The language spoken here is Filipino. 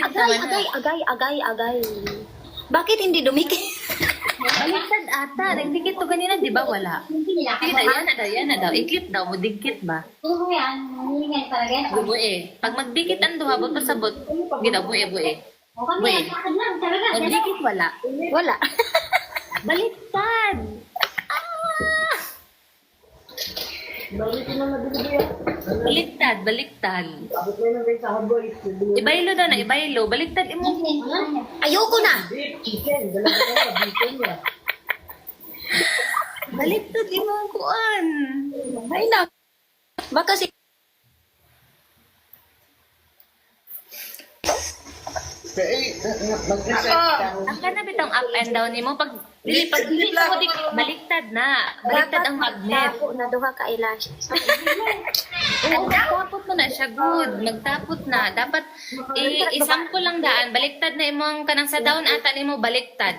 Agay. Bakit hindi dumikit? Baliktad ata. Nagdikit to ganina, di ba? Wala. Sige na, yan na daw. Iklit daw mo, dikit ba? Bubue. Pag magdikit ang duha, buto sabot. Gina, bue. Bue. Magdikit, wala. Wala. Baliktad. Baliktad. Ibaylo daw na, ibaylo. Baliktad imo. Ayoko na. Baliktad imo ang kuan. Ay na. Baka si Ang kana bitong up and down nimo pag dili mo di baliktad na. Baliktad ang magnet. Ako na duha ka eyelashes. Magtapot mo na siya good. Magtapot na. Dapat isample lang daan. Baliktad na imo ang kanang sa down ata nimo baliktad.